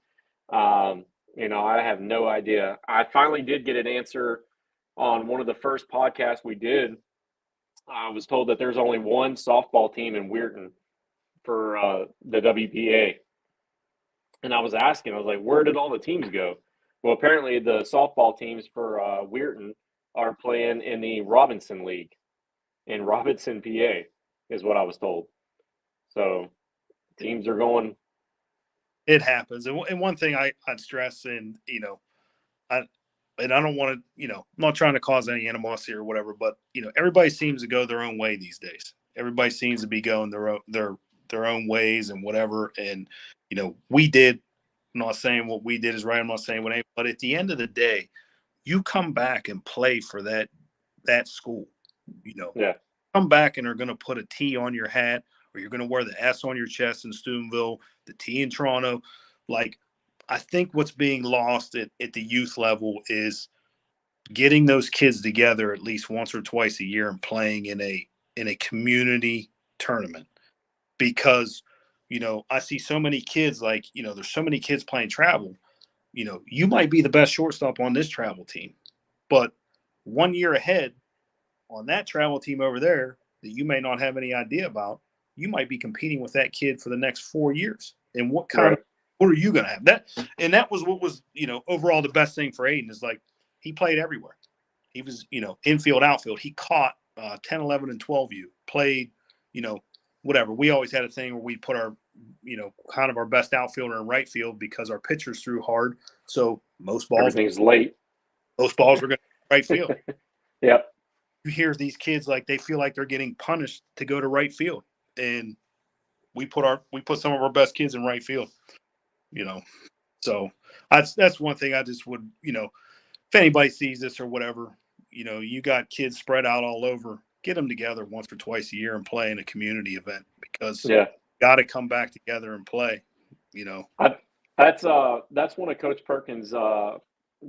I have no idea. I finally did get an answer on one of the first podcasts we did. I was told that there's only one softball team in Weirton for the WPA. And I was like, where did all the teams go? Well, apparently the softball teams for Weirton are playing in the Robinson League in Robinson, PA, is what I was told. So teams are going. It happens. And one thing I'd stress, and, I don't want to, I'm not trying to cause any animosity or whatever, but, everybody seems to go their own way these days. Everybody seems to be going their own ways and whatever. And, we did. I'm not saying what we did is right. I'm not saying what ain't. But at the end of the day, you come back and play for that school. Yeah. Come back and are going to put a T on your hat, or you're going to wear the S on your chest in Steubenville, the T in Toronto. Like, I think what's being lost at the youth level is getting those kids together at least once or twice a year and playing in a community tournament. Because, I see so many kids, like, there's so many kids playing travel. You might be the best shortstop on this travel team, but 1 year ahead on that travel team over there that you may not have any idea about, you might be competing with that kid for the next 4 years. And what are you going to have? That was what was, overall the best thing for Aiden is, like, he played everywhere. He was, infield, outfield. He caught 10, 11, and 12U, played, whatever. We always had a thing where we put our, kind of our best outfielder in right field because our pitchers threw hard. So Everything's late. Most balls were going to right field. Yep. You hear these kids, like, they feel like they're getting punished to go to right field, and we put some of our best kids in right field. So that's one thing I just would, if anybody sees this or whatever, you got kids spread out all over, get them together once or twice a year and play in a community event, because got to come back together and play. That's one of Coach Perkins'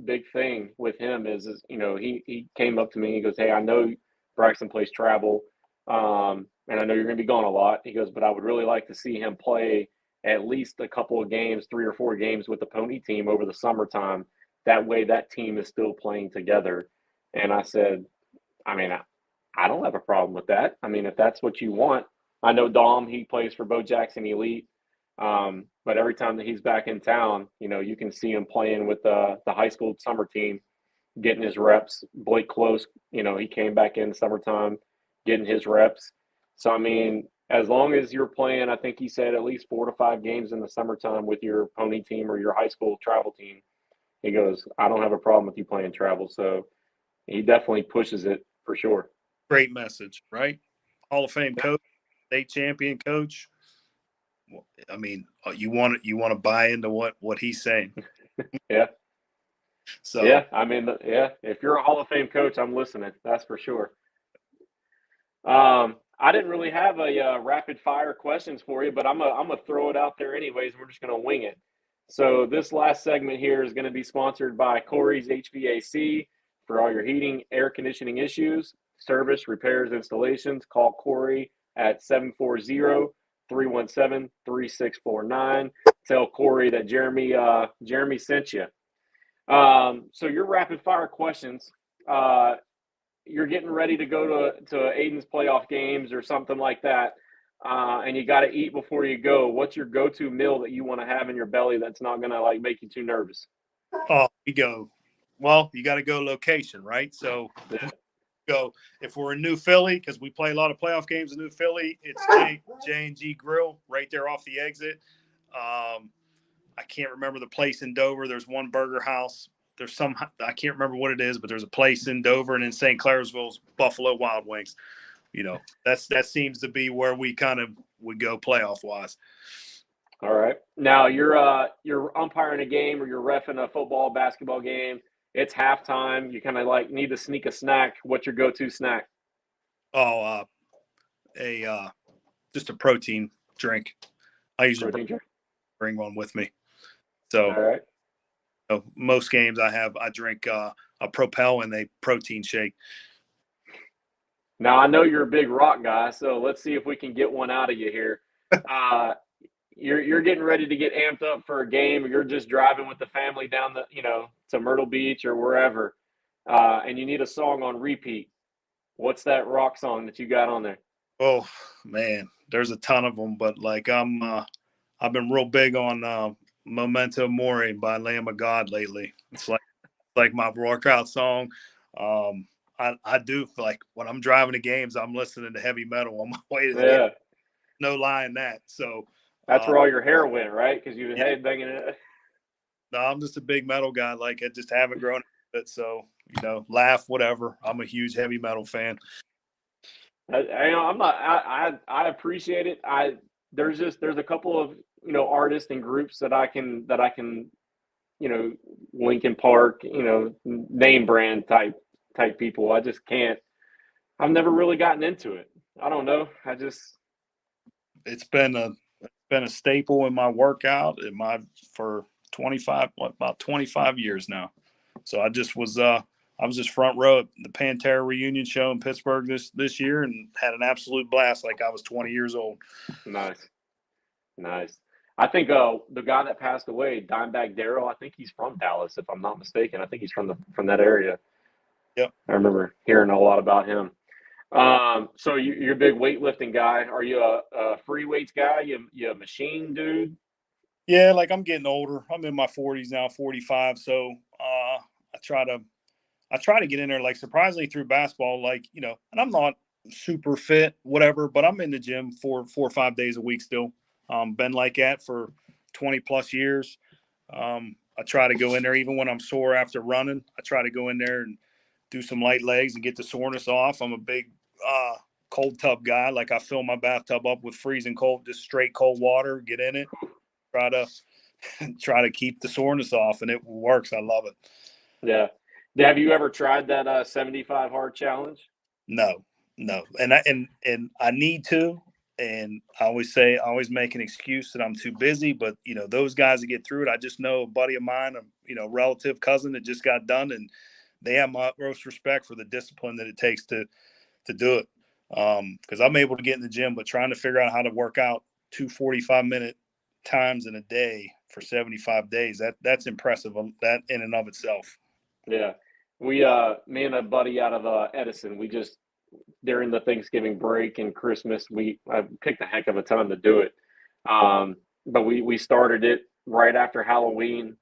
big thing with him is he came up to me and he goes, hey, I know Braxton plays travel, and I know you're going to be gone a lot. He goes, but I would really like to see him play at least a couple of games, 3 or 4 games with the Pony team over the summertime. That way that team is still playing together. And I said, I mean, I don't have a problem with that. I mean, if that's what you want. I know Dom, he plays for Bo Jackson Elite. But every time that he's back in town, you can see him playing with the high school summer team, getting his reps. Blake Close, he came back in summertime, getting his reps. So, I mean, as long as you're playing, I think he said at least 4 to 5 games in the summertime with your Pony team or your high school travel team, he goes, I don't have a problem with you playing travel. So he definitely pushes it for sure. Great message, right? Hall of Fame coach, state champion coach. I mean, you want to buy into what he's saying. Yeah. So yeah, I mean, if you're a Hall of Fame coach, I'm listening. That's for sure. I didn't really have a rapid fire questions for you, but I'm gonna throw it out there anyways. We're just gonna wing it. So this last segment here is going to be sponsored by Corey's HVAC for all your heating, air conditioning issues, service, repairs, installations. Call Corey at 740-317-3649. Tell Corey that Jeremy sent you. So your rapid fire questions, you're getting ready to go to Aiden's playoff games or something like that, and you got to eat before you go. What's your go-to meal that you want to have in your belly that's not going to make you too nervous? Oh, we go. Well, you got to go location, right? So go. If we're in New Philly, because we play a lot of playoff games in New Philly, it's J&G Grill right there off the exit. I can't remember the place in Dover. There's one burger house. There's some, I can't remember what it is, but there's a place in Dover, and in St. Clairsville's Buffalo Wild Wings. That seems to be where we kind of would go playoff wise. All right. Now you're umpiring a game or you're reffing a football, basketball game. It's halftime. You kind of like need to sneak a snack. What's your go-to snack? Oh, just a protein drink. I usually bring one with me. So, all right. Most games I drink a Propel and a protein shake. Now I know you're a big rock guy, so let's see if we can get one out of you here. You're getting ready to get amped up for a game, or you're just driving with the family down to Myrtle Beach or wherever, and you need a song on repeat. What's that rock song that you got on there? Oh man, there's a ton of them, but like I've been real big on Memento Mori by Lamb of God lately. It's like my workout song. I do, like, when I'm driving to games, I'm listening to heavy metal on my way to the game. No lie in that. So that's where all your hair went, right? Because you had banging it. No, I'm just a big metal guy. Like, I just haven't grown it. So, laugh, whatever. I'm a huge heavy metal fan. I appreciate it. There's a couple of artists and groups that I can Linkin Park, name brand type people. I just can't. I've never really gotten into it. I don't know. It's been a staple in my workout for about 25 years now. So I was just front row at the Pantera reunion show in Pittsburgh this year and had an absolute blast like I was 20 years old. Nice. I think the guy that passed away, Dimebag Darrell, I think he's from Dallas, if I'm not mistaken. I think he's from that area. Yep. I remember hearing a lot about him. So you're a big weightlifting guy. Are you a free weights guy? You a machine dude? Yeah, like, I'm getting older. I'm in my 40s now, 45. So I try to get in there, like, surprisingly through basketball, like, and I'm not super fit, whatever, but I'm in the gym 4 or 5 days a week still. Been like that for 20 plus years. I try to go in there even when I'm sore after running. I try to go in there and do some light legs and get the soreness off. I'm a big cold tub guy. Like, I fill my bathtub up with freezing cold, just straight cold water, get in it, try to keep the soreness off, and it works. I love it. Yeah. Have you ever tried that 75 hard challenge? No. And I need to. And I always make an excuse that I'm too busy, but those guys that get through it, I just know a buddy of mine, a relative cousin that just got done, and they have my utmost respect for the discipline that it takes to do it. Because I'm able to get in the gym, but trying to figure out how to work out 2 45-minute times in a day for 75 days, that's impressive, that in and of itself. Yeah. We me and a buddy out of Edison, we just, during the Thanksgiving break and Christmas, I picked a heck of a time to do it. But we started it right after Halloween,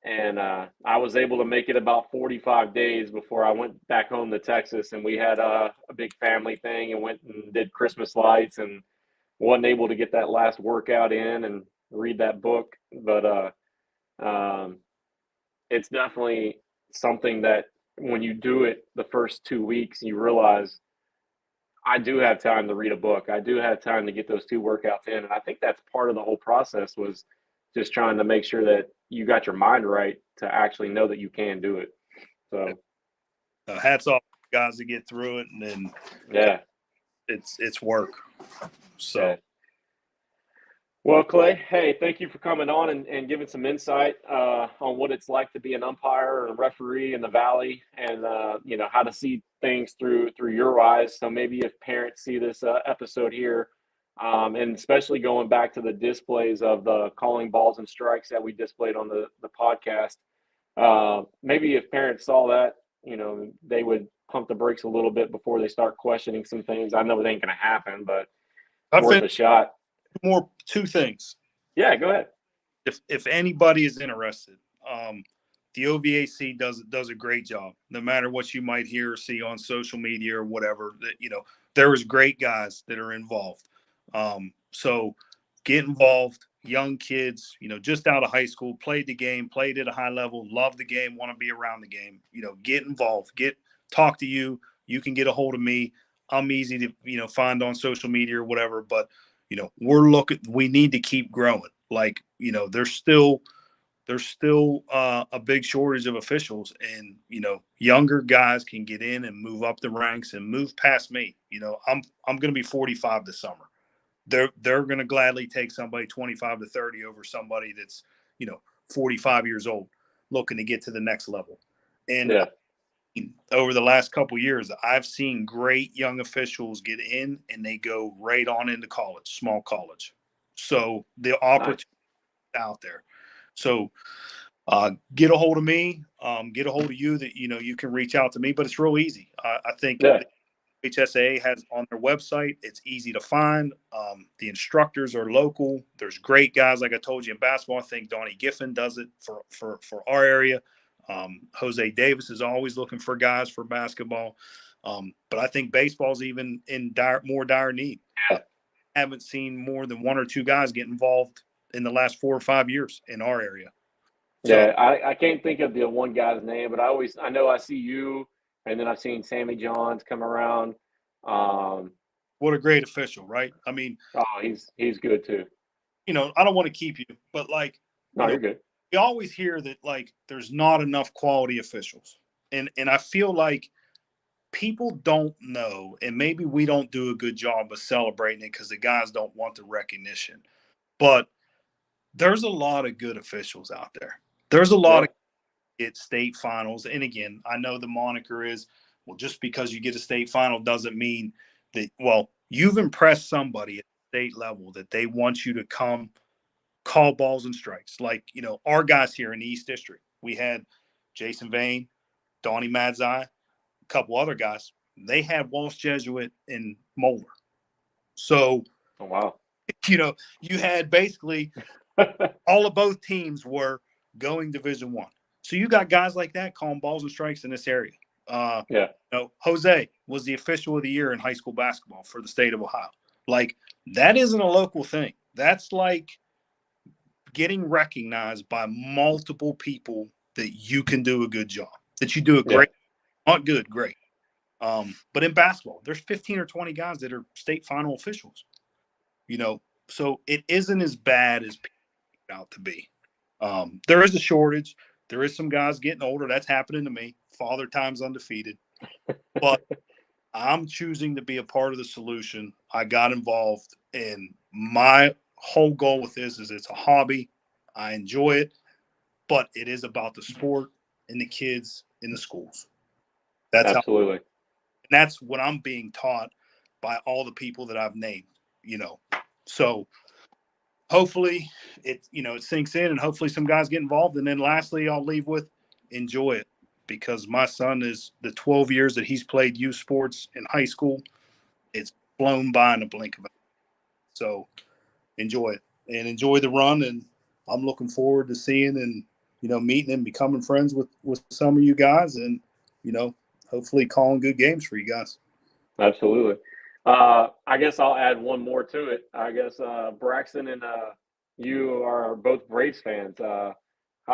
and I was able to make it about 45 days before I went back home to Texas, and we had a big family thing and went and did Christmas lights, and wasn't able to get that last workout in and read that book. But it's definitely something that when you do it the first 2 weeks, you realize, I do have time to read a book. I do have time to get those 2 workouts in. And I think that's part of the whole process, was just trying to make sure that you got your mind right to actually know that you can do it. So hats off to guys that get through it, and then it's work. So. Yeah. Well, Clay, hey, thank you for coming on and giving some insight on what it's like to be an umpire or a referee in the Valley, and how to see things through your eyes. So maybe if parents see this episode here, and especially going back to the displays of the calling balls and strikes that we displayed on the podcast, maybe if parents saw that, they would pump the brakes a little bit before they start questioning some things. I know it ain't going to happen, but worth a shot. Two things. Yeah, go ahead. If anybody is interested, the OVAC does a great job. No matter what you might hear or see on social media or whatever, that there is great guys that are involved. So get involved. Young kids, just out of high school, played the game, played at a high level, love the game, want to be around the game. Get involved. Talk to you. You can get a hold of me. I'm easy to find on social media or whatever. But we need to keep growing. Like there's still a big shortage of officials, and younger guys can get in and move up the ranks and move past me. I'm going to be 45 this summer. They're going to gladly take somebody 25 to 30 over somebody that's 45 years old looking to get to the next level. And over the last couple of years, I've seen great young officials get in and they go right on into college, small college. So the opportunity out there. So get a hold of me, get a hold of you that, you can reach out to me, but it's real easy. I think HSA has on their website. It's easy to find. The instructors are local. There's great guys. Like I told you in basketball, I think Donnie Giffen does it for our area. Jose Davis is always looking for guys for basketball. But I think baseball's even in more dire need. I haven't seen more than one or two guys get involved in the last 4 or 5 years in our area. So, I can't think of the one guy's name, but I know I see you, and then I've seen Sammy Johns come around. What a great official, right? I mean, he's good too. I don't want to keep you, but you're good. We always hear that there's not enough quality officials, and I feel like people don't know, and maybe we don't do a good job of celebrating it because the guys don't want the recognition. But there's a lot of good officials out there. There's a lot of get state finals. And again, I know the moniker is, well, just because you get a state final doesn't mean that, you've impressed somebody at the state level that they want you to come call balls and strikes. Like, our guys here in the East District, we had Jason Vane, Donnie Madzai, a couple other guys. They had Walsh Jesuit and Moeller. So, you had basically all of both teams were going Division I. So you got guys like that calling balls and strikes in this area. Jose was the official of the year in high school basketball for the state of Ohio. That isn't a local thing. That's getting recognized by multiple people that you can do a good job, that you do a great, not good, great. But in basketball, there's 15 or 20 guys that are state final officials, so it isn't as bad as people make it out to be. There is a shortage. There is some guys getting older. That's happening to me. Father time's undefeated. But I'm choosing to be a part of the solution. I got involved, and my whole goal with this is it's a hobby. I enjoy it, but it is about the sport and the kids in the schools. That's absolutely. That's what I'm being taught by all the people that I've named, So hopefully it sinks in, and hopefully some guys get involved. And then lastly, I'll leave with enjoy it, because my son is the 12 years that he's played youth sports in high school. It's flown by in a blink of an eye. So enjoy it and enjoy the run. And I'm looking forward to seeing and, meeting and becoming friends with some of you guys, and, hopefully calling good games for you guys. Absolutely. I guess I'll add one more to it. I guess Braxton and you are both Braves fans. How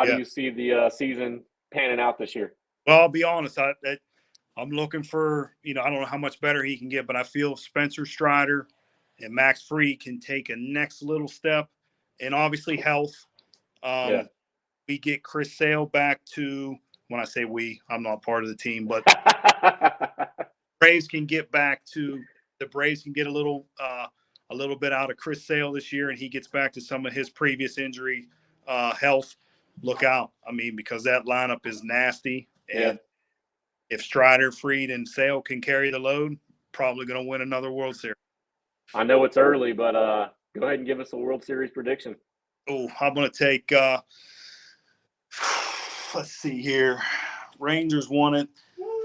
do you see the season panning out this year? Well, I'll be honest. I'm looking for, I don't know how much better he can get, but I feel Spencer Strider and Max Fried can take a next little step, and obviously health. We get Chris Sale back to, when I say we, I'm not part of the team, but Braves can get back to the Braves can get a little bit out of Chris Sale this year, and he gets back to some of his previous injury health. Look out. I mean, because that lineup is nasty. And if Strider, Fried, and Sale can carry the load, probably going to win another World Series. I know it's early, but go ahead and give us a World Series prediction. Oh, I'm going to take let's see here. Rangers won it.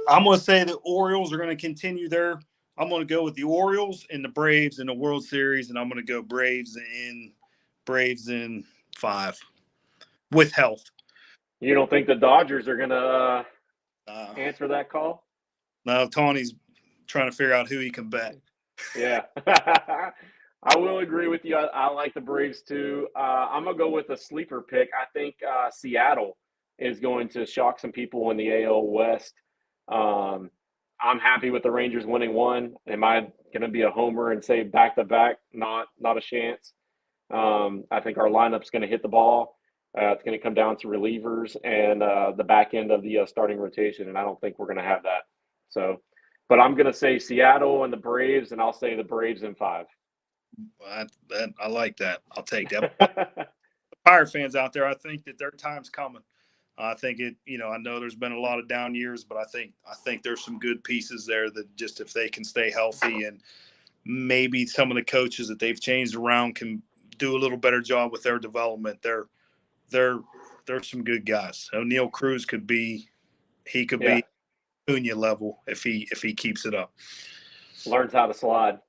I'm going to say the Orioles are going to continue there. I'm going to go with the Orioles and the Braves in the World Series, and I'm going to go Braves in 5 with health. You don't think the Dodgers are going to Uh, answer that call? no, Tony's trying to figure out who he can bet. Yeah. I will agree with you. I like the Braves too. I'm going to go with a sleeper pick. I think Seattle is going to shock some people in the AL West. Um, I'm happy with the Rangers winning one. Am I going to be a homer and say back to back? Not a chance. I think our lineup's going to hit the ball. It's going to come down to relievers and the back end of the starting rotation, and I don't think we're going to have that. So, but I'm going to say Seattle and the Braves, and I'll say the Braves in 5. I like that. I'll take that. Pirate fans out there, I think that their time's coming. I think it. I know there's been a lot of down years, but I think there's some good pieces there that just if they can stay healthy and maybe some of the coaches that they've changed around can do a little better job with their development. They're some good guys. O'Neal Cruz could be Yeah, Cunha level if he keeps it up. learns how to slide.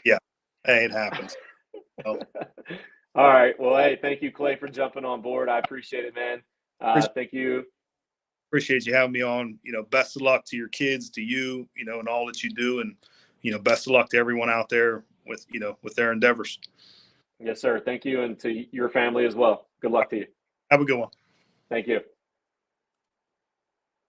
Yeah, hey, it happens. Well, All right. Well, hey, thank you, Clay, for jumping on board. I appreciate it, man. Thank you. appreciate you having me on. Best of luck to your kids, to you, and all that you do, and best of luck to everyone out there with with their endeavors. Yes, sir. Thank you, and to your family as well. Good luck to you. Have a good one. Thank you.